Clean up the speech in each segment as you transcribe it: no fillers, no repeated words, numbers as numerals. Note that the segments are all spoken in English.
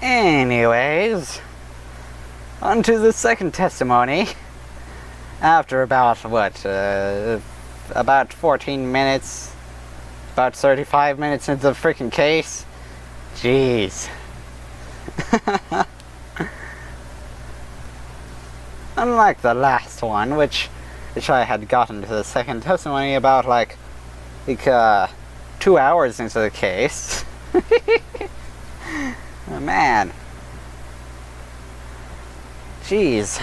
Anyways, on to the second testimony. After about, about 14 minutes, about 35 minutes into the freaking case. Jeez. Unlike the last one, which I had gotten to the second testimony about like 2 hours into the case. Oh, man. Jeez.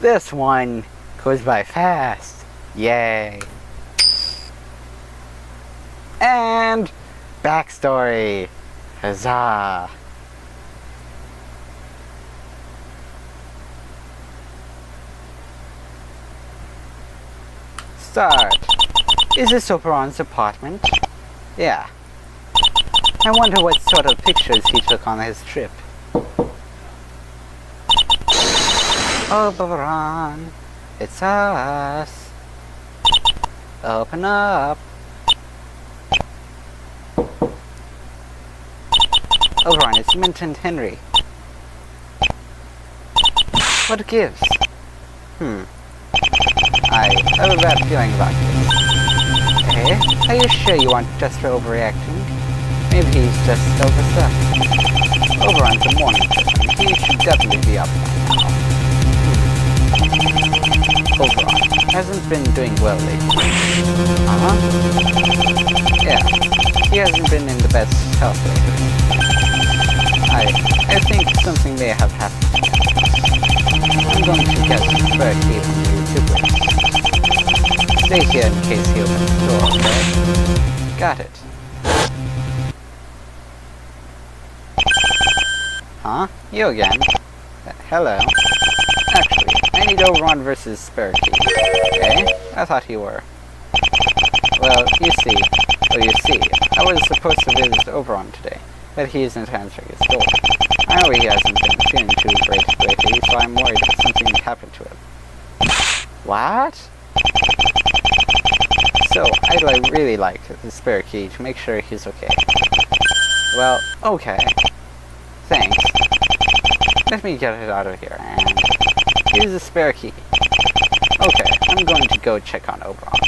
This one goes by fast. Yay. And backstory. Huzzah. Start. Is this Oberon's apartment? Yeah. I wonder what sort of pictures he took on his trip. Oberon, it's us. Open up. Oberon, it's Mint and Henry. What gives? I have a bad feeling about this. Eh? Are you sure you aren't just overreacting? Maybe he's just overstuffed. Oberon's a morning person. He should definitely be up by now. Oberon hasn't been doing well lately. Yeah, he hasn't been in the best health lately. I think something may have happened. I'm going to get the spare key from the tubeway. Stay here in case he opens the door, okay? Got it. Huh? You again? Hello. Actually, I need Oberon versus spare key. Okay? I thought you were. Well, you see, I was supposed to visit Oberon today, but he isn't answering his door. I know he hasn't been feeling too great lately, so I'm worried that something happened to him. What? So, I'd really like the spare key to make sure he's okay. Well, okay. Thanks. Let me get it out of here, and here's the spare key. Okay, I'm going to go check on Oberon.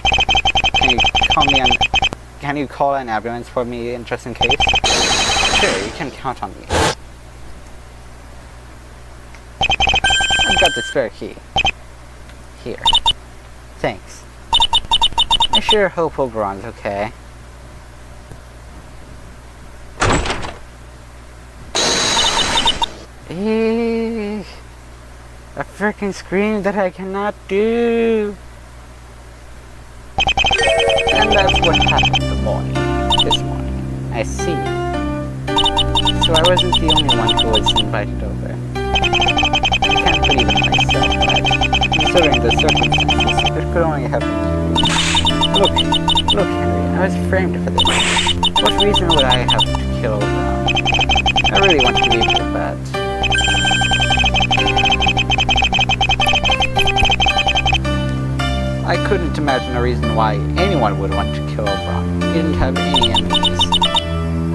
Can you call an ambulance for me just in case? Sure, you can count on me. I've got the spare key. Here. Thanks. I sure hope Oberon's okay. Eeeh. A freaking scream that I cannot do. And that's what happened this morning. I see. So I wasn't the only one who was invited over. I can't believe it myself, but considering the circumstances, it could only happen to you. Look, Henry, I was framed for this. What reason would I have to kill Oberon? I really want to leave you, but I couldn't imagine a reason why anyone would want to kill Oberon. He didn't have any enemies.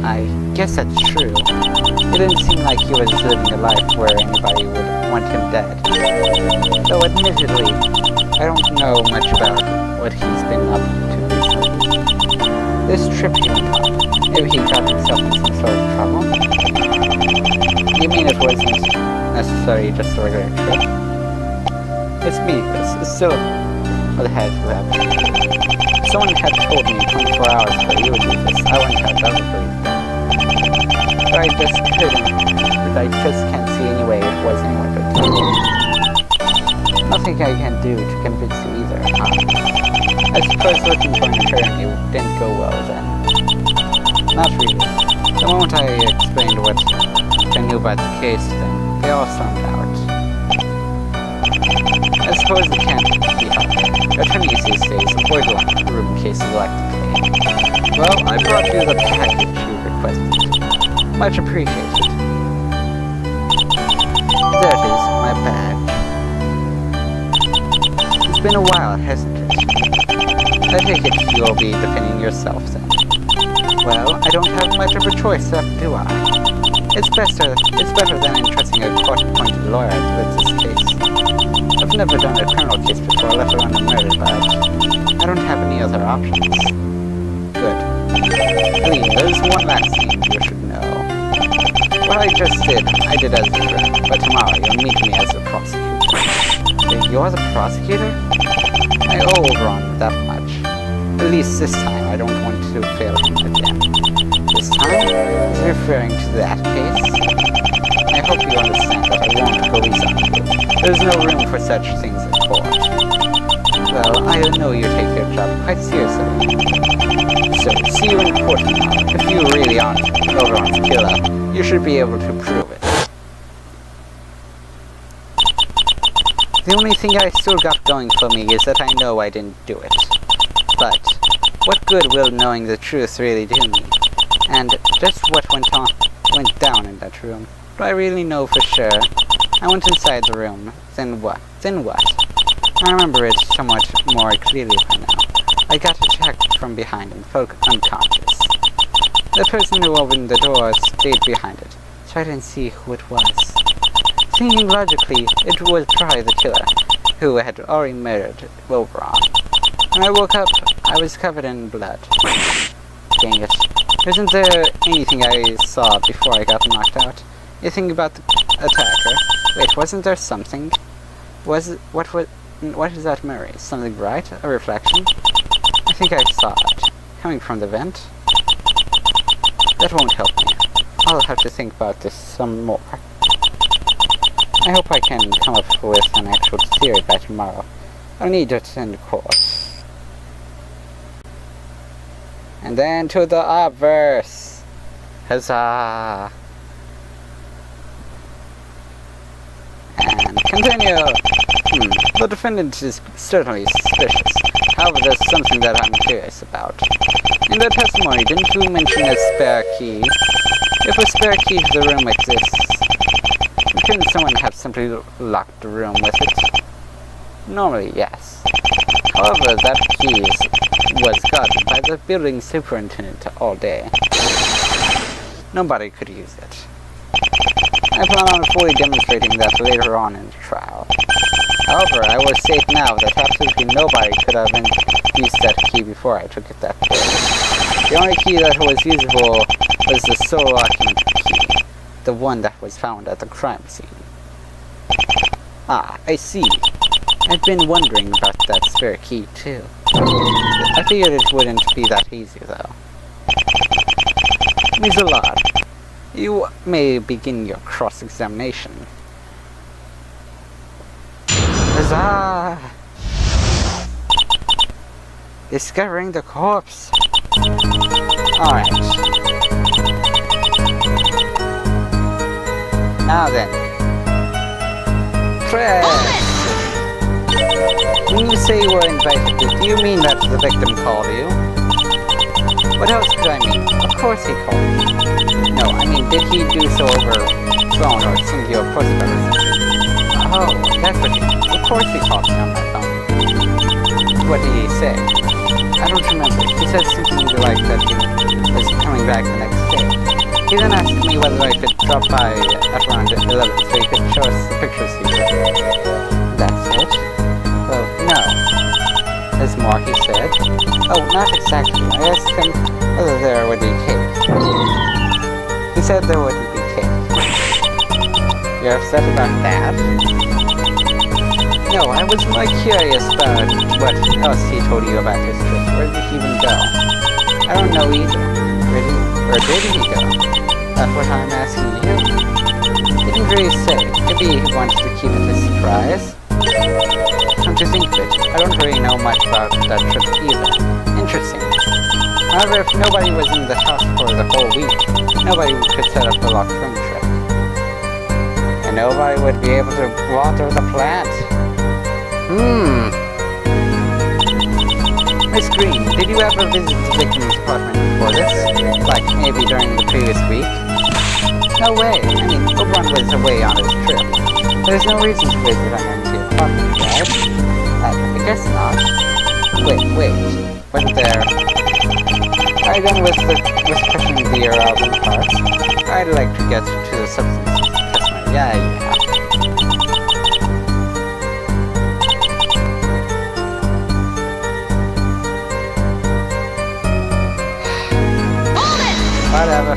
I guess that's true. It didn't seem like he was living a life where anybody would want him dead. Though admittedly, I don't know much about what he's been up to recently. This trip he went on, maybe he got himself in some sort of trouble? You mean it wasn't necessarily just a regular trip? It's meaningless. It's still what the heck would happen. If someone had told me 24 hours ago you would do this, I wouldn't have ever believed that. But I just couldn't. But I just can't see any way it was anyone but you. Nothing I can do to convince you either, huh? I suppose looking for an attorney didn't go well then. Not really. The moment I explained what I knew about the case, then they all stormed out. I suppose it can't be helped. Attorneys these days avoid locked room cases like today. Well, I brought you the package you requested. Much appreciated. There it is, my badge. It's been a while, hasn't it? I take it you'll be defending yourself then. Well, I don't have much of a choice left, do I? It's better than entrusting a court-appointed lawyer with this case. I've never done a criminal case before, let alone a murder, but I don't have any other options. Good. Lee, there's one last thing you should know. What I just did, I did as a friend, but tomorrow you'll meet me as a prosecutor. You're the prosecutor? I owe Oberon that much. At least this time, I don't want to fail him again. This time, is referring to that case? I hope you understand that I won't go easy on you. There's no room for such things in court. Well, I know you take your job quite seriously. So, see you in court tomorrow. If you really aren't Oberon's killer, you should be able to prove it. The only thing I still got going for me is that I know I didn't do it. But, what good will knowing the truth really do me? And just what went down in that room? Do I really know for sure? I went inside the room. Then what? I remember it somewhat more clearly by now. I got attacked from behind and felt unconscious. The person who opened the door stayed behind it, so I didn't see who it was. Thinking logically, it was probably the killer, who had already murdered Oberon. When I woke up, I was covered in blood. Dang it. Isn't there anything I saw before I got knocked out? You think about the attacker. Wait, wasn't there something? What is that mirror? Something bright? A reflection? I think I saw it. Coming from the vent? That won't help me. I'll have to think about this some more. I hope I can come up with an actual theory by tomorrow. I'll need to attend court. And then to the obverse. Huzzah! And continue. The defendant is certainly suspicious. However, there's something that I'm curious about. In the testimony, didn't you mention a spare key? If a spare key to the room exists, couldn't someone have simply locked the room with it? Normally, yes. However, that key was guarded by the building superintendent all day. Nobody could use it. I plan on fully demonstrating that later on in the trial. However, I will state now that absolutely nobody could have used that key before I took it that day. The only key that was usable was the sole occupant key, the one that was found at the crime scene. Ah, I see. I've been wondering about that spare key too. I figured it wouldn't be that easy though. Misalad, you may begin your cross-examination. Huzzah! Discovering the corpse. Alright. Now then. Press! When you say you were invited, do you mean that the victim called you? What else could I mean? Of course he called you. No, I mean, did he do so over phone or send you a postcard or something? Oh, that's what you mean. Of course he called me on my phone. What did he say? I don't remember. He said something like that he was coming back the next day. He then asked me whether I could drop by at around 11 so he could show us the pictures he took. That's it? Well, no. There's more, he said. Oh, not exactly. I asked him whether there would be cake. He said there wouldn't be cake. You're upset about that? No, I was more curious about what else he told you about his trip. Where did he even go? I don't know either. Where did he go? That's what I'm asking you. He didn't really say. Maybe he wants to keep it a surprise. Come to think of it, I don't really know much about that trip either. Interesting. However, if nobody was in the house for the whole week, nobody could set up the locked room trick. And nobody would be able to water the plant. Miss Green, did you ever visit the victim's apartment before this? Like, maybe during the previous week? No way. I mean, Oberon was away on his trip. There's no reason to visit an empty apartment, right? I guess not. Wait. Wasn't there... Are you done with pushing the irrelevant parts? I'd like to get to the substance of the testimony. Yeah. Whatever.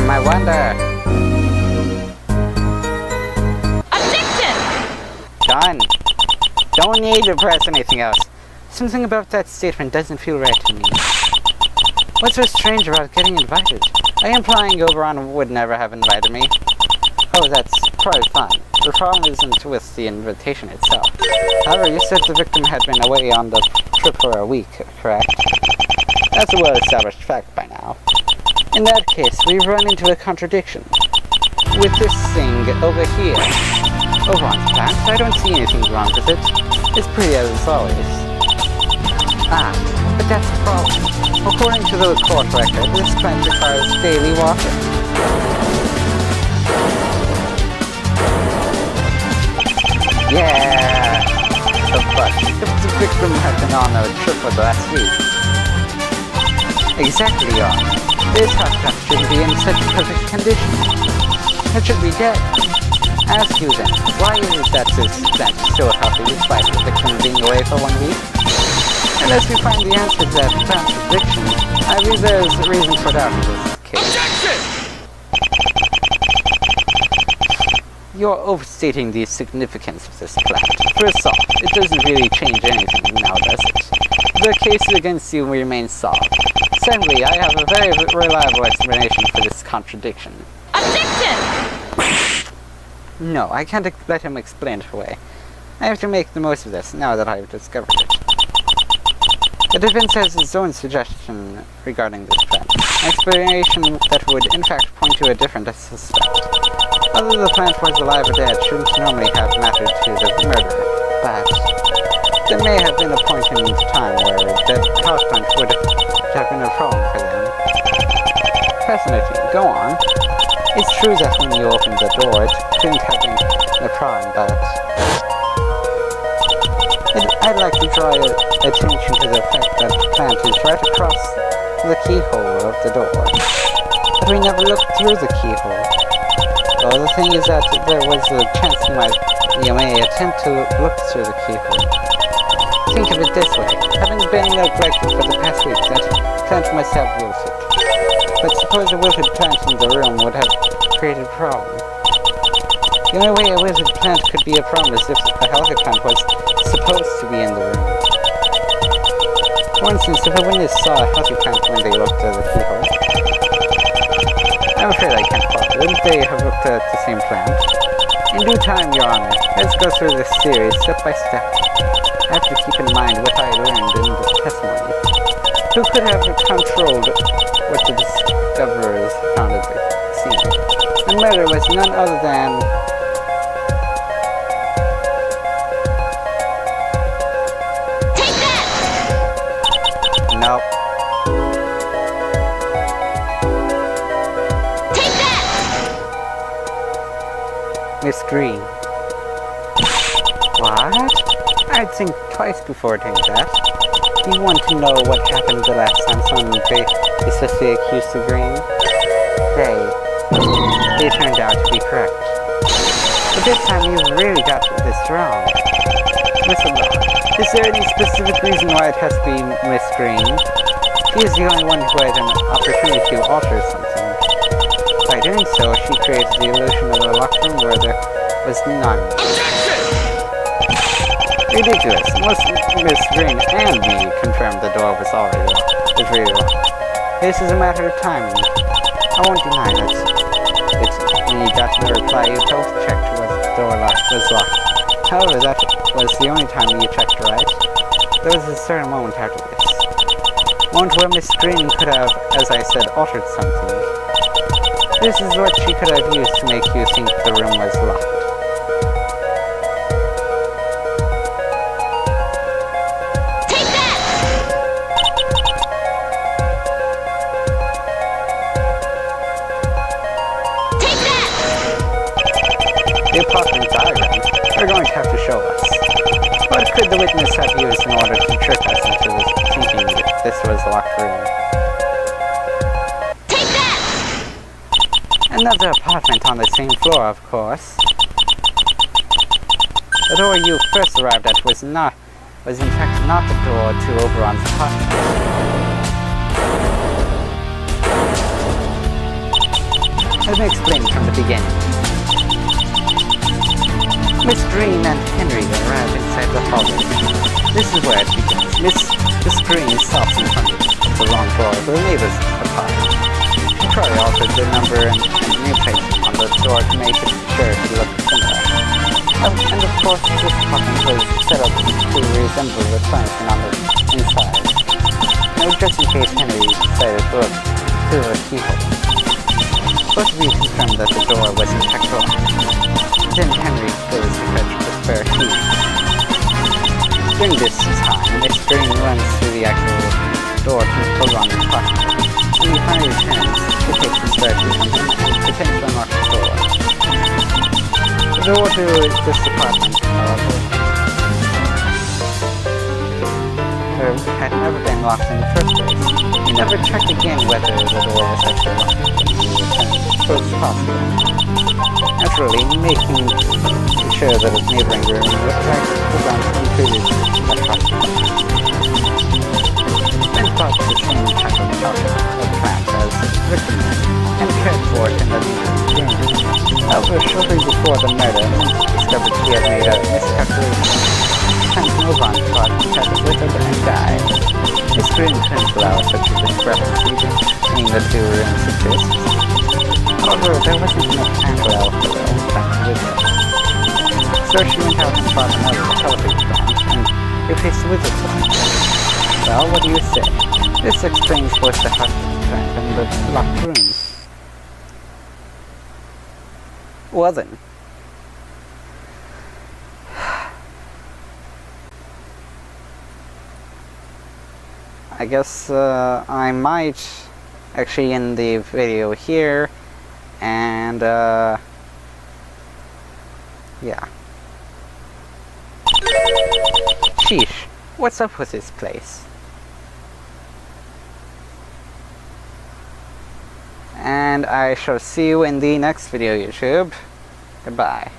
I wonder. Objection! Done. Don't need to press anything else. Something about that statement doesn't feel right to me. What's so strange about getting invited? Are you implying Oberon would never have invited me? Oh, that's probably fine. The problem isn't with the invitation itself. However, you said the victim had been away on the trip for a week, correct? That's a well-established fact by now. In that case, we run into a contradiction. With this thing over here. Oberon's plant, I don't see anything wrong with it. It's pretty as always. Ah, but that's the problem. According to the court record, this plant requires daily watering. Yeah! But if the victim had been on a trip for the last week. Exactly, Your Honor. This house plant shouldn't be in such perfect condition. It should be dead. Ask you then, why is it that this plant is still healthy despite the victim being away for 1 week? Unless we find the answer to that contradiction, I believe there is a reason for doubt in this case. Objection! You're overstating the significance of this plant. First off, it doesn't really change anything now, does it? The case against you remains solved. Secondly, I have a very reliable explanation for this contradiction. Objection! No, I can't let him explain it away. I have to make the most of this now that I've discovered it. The defense has its own suggestion regarding this plant, an explanation that would in fact point to a different suspect. Whether the plant was alive or dead shouldn't normally have mattered to the murderer, but there may have been a point in time where the houseplant would have been a problem for them. Fascinating. Go on. It's true that when you opened the door, it couldn't have been a problem, but I'd like to draw your attention to the fact that the plant is right across the keyhole of the door. But we never looked through the keyhole. Well, the thing is that there was a chance you may attempt to look through the keyhole. Think of it this way. Having been neglected for the past week, that plant must have wilted. But suppose a wilted plant in the room would have created a problem. The only way a wilted plant could be a problem is if a healthy plant was supposed to be in the room. For instance, if a witness saw a healthy plant when they looked at the keyhole, I'm afraid I can't follow. Wouldn't they have looked at the same plant? In due time, Your Honor, let's go through this series step by step. I have to keep in mind what I learned in the testimony. Who could have controlled what the discoverers found at the scene? The murder was none other than... Take that! Nope. Take that! Miss Green. What? I'd think twice before doing that. Do you want to know what happened the last time someone successfully accused the Green? They turned out to be correct. But this time you've really got this wrong. Miss Law, is there any specific reason why it has to be Miss Green? She is the only one who had an opportunity to alter something. By doing so, she created the illusion of a locked room where there was none. Ridiculous. Most Miss Green and me confirmed the door was already locked. It's really locked. This is a matter of timing. I won't deny that. When you got the reply, you both checked whether the door was locked. However, that was the only time you checked, right? There was a certain moment after this. A moment where Miss Green could have, as I said, altered something. This is what she could have used to make you think the room was locked. You're going to have to show us. What could the witness have used in order to trick us into thinking that this was a locked room? Take that! Another apartment on the same floor, of course. The door you first arrived at was in fact not the door to Oberon's apartment. Let me explain from the beginning. Miss Green and Henry arrived inside the hallway. This is where it begins. Miss Green stops in front of the long door of the neighbor's apartment. She probably altered the number and nameplate on the door to make it sure to look similar. And of course, this apartment was set up to resemble the furniture on the inside. Now, just in case Henry decided to look through the keyhole. Both of you confirmed that the door was in fact locked. Then Henry goes to fetch the spare key. During this time, Miss Green runs through the actual door to Oberon's apartment, and he finally returns to take the spare key from him and pretends to unlock the door. The door to this apartment, however, had never been locked in the first place. He never checked again whether the door was actually locked when he returned, so it's possible. Naturally, making sure that his neighboring room looked like Oberon's included apartment. Ben thought the same type of plant as victim and cared for it in the room. However, shortly before the murder, Mint discovered she had made a miscalculation. Hence, Oberon's apartment had withered and died. Miss Green couldn't allow such a discrepancy between the two rooms exist. However, there wasn't enough time for Al for the plant to wither. So she went out and bought another television plant and replaced the wizard's one. Well, what do you say? This explains both the hot plant and the locked room. Well then. I guess I might actually end the video here, and yeah. Sheesh, what's up with this place? And I shall see you in the next video, YouTube. Goodbye.